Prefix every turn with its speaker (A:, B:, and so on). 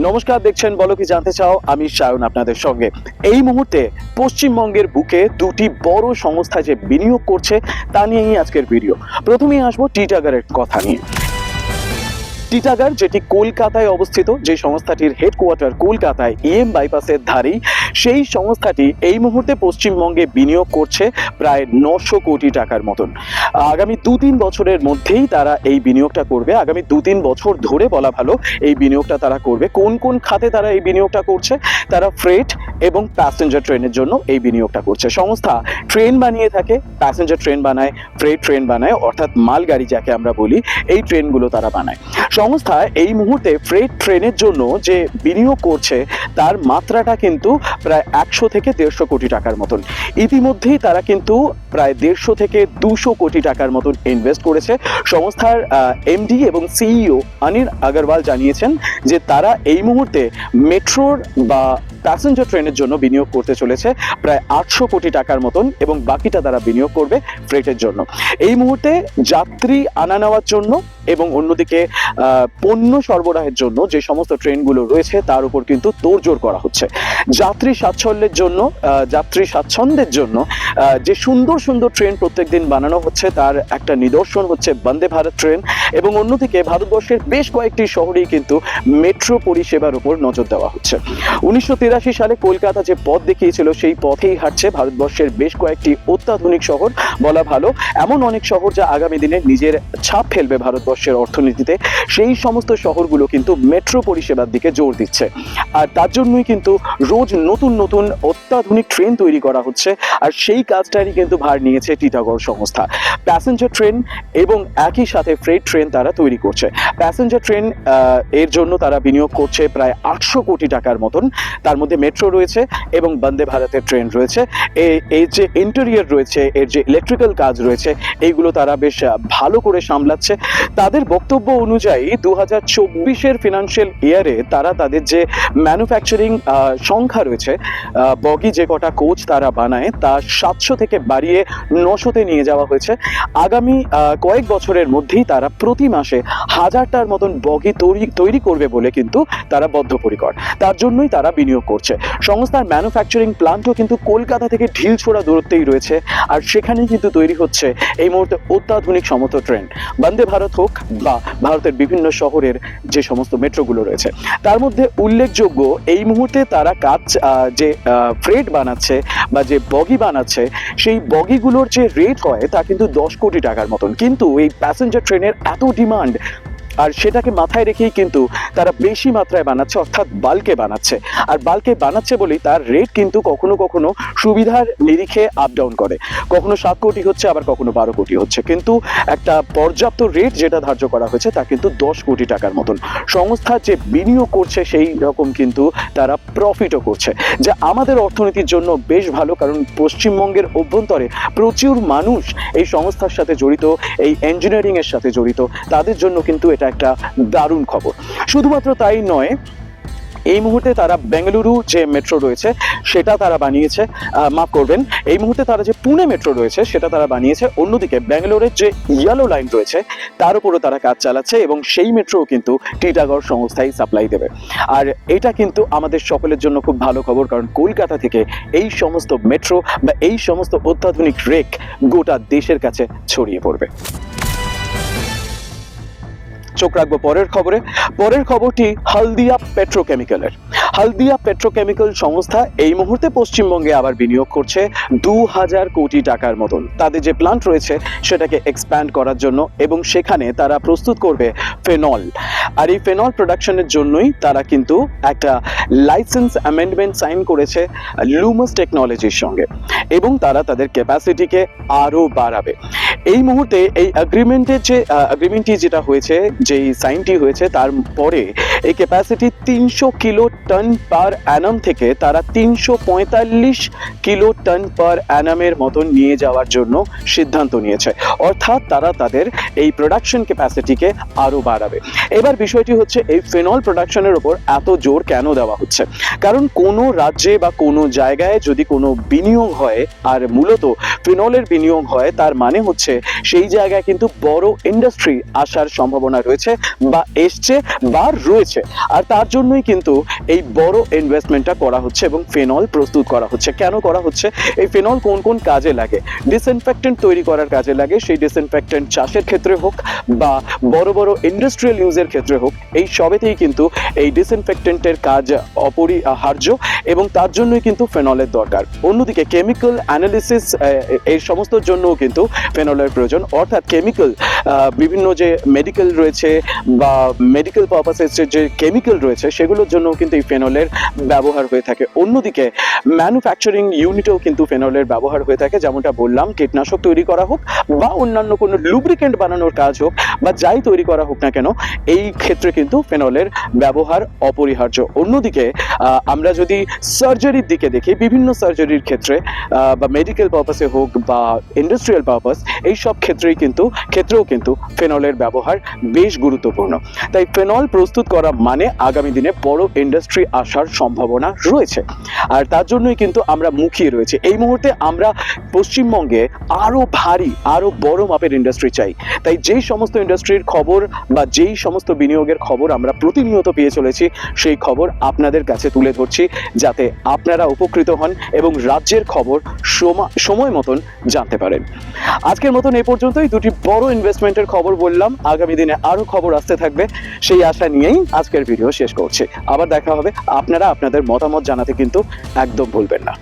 A: নমস্কার, দেখছেন বলো কি জানতে চাও, আমি সায়ন আপনাদের সঙ্গে। এই মুহূর্তে পশ্চিমবঙ্গের বুকে দুটি বড় সংস্থা যে বিনিয়োগ করছে তা নিয়েই আজকের ভিডিও। প্রথমেই আসবো টিটাগড়ের কথা নিয়ে। টিটাগড় যেটি কলকাতায় অবস্থিত, যে সংস্থাটির হেডকোয়ার্টার কলকাতায় EM বাইপাসের ধারেই, সেই সংস্থাটি এই মুহূর্তে পশ্চিমবঙ্গে বিনিয়োগ করছে প্রায় 900 কোটি টাকার মতন। আগামী 2-3 বছরের মধ্যেই তারা এই বিনিয়োগটা করবে। আগামী 2-3 বছর ধরে বলা ভালো এই বিনিয়োগটা তারা করবে। কোন কোন খাতে তারা এই বিনিয়োগটা করছে? তারা ফ্রেট এবং প্যাসেঞ্জার ট্রেনের জন্য এই বিনিয়োগটা করছে। সংস্থা ট্রেন বানিয়ে থাকে, প্যাসেঞ্জার ট্রেন বানায়, ফ্রেট ট্রেন বানায়, অর্থাৎ মালগাড়ি যাকে আমরা বলি, এই ট্রেনগুলো তারা বানায়। সংস্থা এই মুহূর্তে ফ্রেট ট্রেনের জন্য যে বিনিয়োগ করছে তার মাত্রাটা কিন্তু প্রায় 100 থেকে 150 কোটি টাকার মতন। ইতিমধ্যেই তারা কিন্তু প্রায় 150 থেকে 200 কোটি টাকার মতন ইনভেস্ট করেছে। সংস্থার MD এবং CEO অনিল আগরওয়াল জানিয়েছেন যে তারা এই মুহূর্তে মেট্রোর বা প্যাসেঞ্জার ট্রেনের জন্য বিনিয়োগ করতে চলেছে প্রায় 800 কোটি টাকার মতন, এবং বাকিটা তারা বিনিয়োগ করবে ফ্রেটের জন্য। এই মুহূর্তে যাত্রী আনা নেওয়ার জন্য এবং অন্যদিকে পণ্য সরবরাহের জন্য যে সমস্ত ট্রেনগুলো রয়েছে তার উপর কিন্তু তোড়জোড় করা হচ্ছে। যাত্রী স্বাচ্ছন্দ্যের জন্য যে সুন্দর সুন্দর ট্রেন প্রত্যেকদিন বানানো হচ্ছে তার একটা নিদর্শন হচ্ছে বন্দে ভারত ট্রেন, এবং অন্যদিকে ভারতবর্ষের বেশ কয়েকটি শহরেই কিন্তু মেট্রো পরিষেবার উপর নজর দেওয়া হচ্ছে। 1983 সালে কলকাতা যে পথ দেখিয়েছিল সেই পথেই হাঁটছে ভারতবর্ষের বেশ কয়েকটি অত্যাধুনিক শহর, বলা ভালো এমন অনেক শহর যা আগামী দিনে নিজের ছাপ ফেলবে ভারতবর্ষের অর্থনীতিতে। সেই সমস্ত শহরগুলো কিন্তু মেট্রো পরিষেবার দিকে জোর দিচ্ছে, আর তার জন্যই কিন্তু রোজ নতুন নতুন অত্যাধুনিক ট্রেন তৈরি করা হচ্ছে। আর সেই কাজটারই কিন্তু ভার নিয়েছে টিটাগড় সংস্থা। প্যাসেঞ্জার ট্রেন এবং একই সাথে ফ্রেট ট্রেন তারা তৈরি করছে। প্যাসেঞ্জার ট্রেন এর জন্য তারা বিনিয়োগ করছে প্রায় 800 কোটি টাকার মতন। তার মধ্যে মেট্রো রয়েছে এবং বন্দে ভারতের ট্রেন রয়েছে। এর যে ইন্টেরিয়র রয়েছে, এর যে ইলেকট্রিক্যাল কাজ রয়েছে, এইগুলো তারা বেশ ভালো করে সামলাচ্ছে। তাদের বক্তব্য অনুযায়ী 2024-এর ফিনান্সিয়াল ইয়ারে তারা তাদের যে ম্যানুফ্যাকচারিং সংখ্যা রয়েছে, বগি যে কটা কোচ তারা বানায় তা 700 থেকে বাড়িয়ে 900-তে নিয়ে যাওয়া হয়েছে। আগামী কয়েক বছরের মধ্যেই তারা প্রতি মাসে 1000টার মতন বগি তৈরি করবে বলে কিন্তু তারা বদ্ধপরিকর। তার জন্যই তারা বিনিয়োগ করছে। সংস্থার ম্যানুফ্যাকচারিং প্ল্যান্টও কিন্তু কলকাতা থেকে ঢিলছোড়া দূরত্বেই রয়েছে, আর সেখানেই কিন্তু তৈরি হচ্ছে এই মুহূর্তে অত্যাধুনিক সমস্ত ট্রেন, বন্দে ভারত হোক বা ভারতের বিভিন্ন শহরের যে সমস্ত মেট্রোগুলো রয়েছে। তার মধ্যে উল্লেখযোগ্য, এই মুহূর্তে তারা যে ফ্রেট বানাচ্ছে বা যে বগি বানাচ্ছে, সেই বগিগুলোর যে রেট হয় তা কিন্তু 10 কোটি টাকার মতন। কিন্তু এই প্যাসেঞ্জার ট্রেনের এত ডিমান্ড, আর সেটাকে মাথায় রেখেই কিন্তু তারা বেশি মাত্রায় বানাচ্ছে, অর্থাৎ বাল্কে বানাচ্ছে। আর বাল্কে বানাচ্ছে বলেই তার রেট কিন্তু কখনো কখনো সুবিধার নিরিখে আপ ডাউন করে, কখনো 7 কোটি হচ্ছে, আবার কখনো 12 কোটি হচ্ছে। কিন্তু একটা পর্যাপ্ত রেট যেটা ধার্য করা হয়েছে তা কিন্তু 10 কোটি টাকার মতন। সংস্থা যে বিনিয়োগ করছে সেই রকম কিন্তু তারা প্রফিটও করছে, যা আমাদের অর্থনীতির জন্য বেশ ভালো। কারণ পশ্চিমবঙ্গের অভ্যন্তরে প্রচুর মানুষ এই সংস্থার সাথে জড়িত, এই ইঞ্জিনিয়ারিং এর সাথে জড়িত, তাদের জন্য কিন্তু এটা একটা দারুণ খবর। শুধুমাত্র তাই নয়, এই মুহূর্তে তারা বেঙ্গালুরু যে মেট্রো রয়েছে সেটা তারা বানিয়েছে, মাফ করবেন, এই মুহূর্তে তারা যে পুনে মেট্রো রয়েছে সেটা তারা বানিয়েছে। অন্যদিকে ব্যাঙ্গালোরের যে ইয়েলো লাইন রয়েছে তার উপরও তারা কাজ চালাচ্ছে, এবং সেই মেট্রো কিন্তু টিটাগড় সংস্থাই সাপ্লাই দেবে। আর এটা কিন্তু আমাদের সকলের জন্য খুব ভালো খবর, কারণ কলকাতা থেকে এই সমস্ত মেট্রো বা এই সমস্ত অত্যাধুনিক রেক গোটা দেশের কাছে ছড়িয়ে পড়বে। চোখ রাখবো পরের খবরে। পরের খবরটি হলদিয়া পেট্রোকেমিক্যালের। হলদিয়া পেট্রোকেমিক্যাল সংস্থা এই মুহূর্তে পশ্চিমবঙ্গে আবার বিনিয়োগ করছে 2000 কোটি টাকার মতন। তাদের যে প্ল্যান্ট রয়েছে সেটাকে এক্সপ্যান্ড করার জন্য, এবং সেখানে তারা প্রস্তুত করবে ফেনল। আর এই ফেনল প্রোডাকশনের জন্যই তারা কিন্তু একটা লাইসেন্স অ্যামেন্ডমেন্ট সাইন করেছে লুমাস টেকনোলজির সঙ্গে, এবং তারা তাদের ক্যাপাসিটিকে আরও বাড়াবে। এই মুহূর্তে এই এগ্রিমেন্টটি যেটা হয়েছে, যেই সাইনটি হয়েছে, তারপরে এই capacity 300 kilo tonne per annum থেকে তারা 345 কিলো টন পার অ্যানামের মতন নিয়ে যাওয়ার জন্য সিদ্ধান্ত নিয়েছে। অর্থাৎ তারা তাদের এই প্রোডাকশন ক্যাপাসিটিকে আরও বাড়াবে। বাড়াবে। এবার বিষয়টি হচ্ছে এই ফেনল প্রোডাকশনের উপর এত জোর কেন দেওয়া হচ্ছে? কারণ কোনো রাজ্যে বা কোনো জায়গায় যদি কোনো বিনিয়োগ হয়, আর মূলত ফেনলের বিনিয়োগ হয়, তার মানে হচ্ছে সেই জায়গায় কিন্তু বড় ইন্ডাস্ট্রি আসার সম্ভাবনা রয়েছে বা এসছে বা রয়েছে। আর তার জন্যই কিন্তু এই বড় ইনভেস্টমেন্টটা করা হচ্ছে এবং ফেনল প্রস্তুত করা হচ্ছে। কেন করা হচ্ছে? এই ফেনল কোন কোন কাজে লাগে? ডিসইনফেক্টেন্ট তৈরি করার কাজে লাগে, সেই ডিসইনফেক্টেন্ট চাষের ক্ষেত্রে হোক বা বড় বড় ইন্ডাস্ট্রিয়াল ইউজের ক্ষেত্রে হোক, এই সবেতেই কিন্তু এই ডিসইনফেক্টেন্টের কাজ অপরিহার্য এবং তার জন্যই কিন্তু ফেনলের দরকার। অন্যদিকে কেমিক্যাল অ্যানালিসিস এই সমস্ত জন্যও কিন্তু ফেনলের প্রয়োজন, অর্থাৎ কেমিক্যাল বিভিন্ন যে মেডিকেল রয়েছে বা মেডিকেল পারপাসের যে কেমিক্যাল রয়েছে সেগুলোর জন্য কিন্তু এই ফেনলের ব্যবহার হয়ে থাকে। অন্যদিকে ম্যানুফ্যাকচারিং ইউনিটেও কিন্তু ফেনলের ব্যবহার হয়ে থাকে, যেমনটা বললাম, কীটনাশক তৈরি করা হোক বা অন্যান্য কোনো লুব্রিকেন্ট বানানোর কাজ হোক বা যাই তৈরি করা হোক না কেন, এই ক্ষেত্রে কিন্তু ফেনলের ব্যবহার অপরিহার্য। অন্যদিকে আমরা যদি সার্জারির দিকে দেখি, বিভিন্ন সার্জারির ক্ষেত্রে বা মেডিকেল পারপাসে হোক বা ইন্ডাস্ট্রিয়াল পারপাস, এই সব ক্ষেত্রেও কিন্তু ফেনলের ব্যবহার বেশ গুরুত্বপূর্ণ। তাই ফেনল প্রস্তুত করা মানে আগামী দিনে বড় ইন্ডাস্ট্রি আসার সম্ভাবনা রয়েছে, আর তার জন্যই কিন্তু আমরা মুখিয়ে রয়েছে। এই মুহূর্তে আমরা পশ্চিমবঙ্গে আরো ভারী, আরো বড় মাপের ইন্ডাস্ট্রি চাই। তাই যেই সমস্ত ইন্ডাস্ট্রির খবর বা যেই সমস্ত বিনিয়োগের খবর আমরা প্রতিনিয়ত পেয়ে চলেছি, সেই খবর আপনাদের কাছে তুলে ধরছি, যাতে আপনারা উপকৃত হন এবং রাজ্যের খবর সময় মতন জানতে পারেন। আজকের মতন এই পর্যন্তই। দুটি বড় ইনভেস্টমেন্টের খবর বললাম, আগামী দিনে আরো খবর আসতে থাকবে, সেই আশা নিয়েই আজকের ভিডিও শেষ করছি। আবার দেখা হবে। আপনারা আপনাদের মতামত জানাতে কিন্তু একদম ভুলবেন না।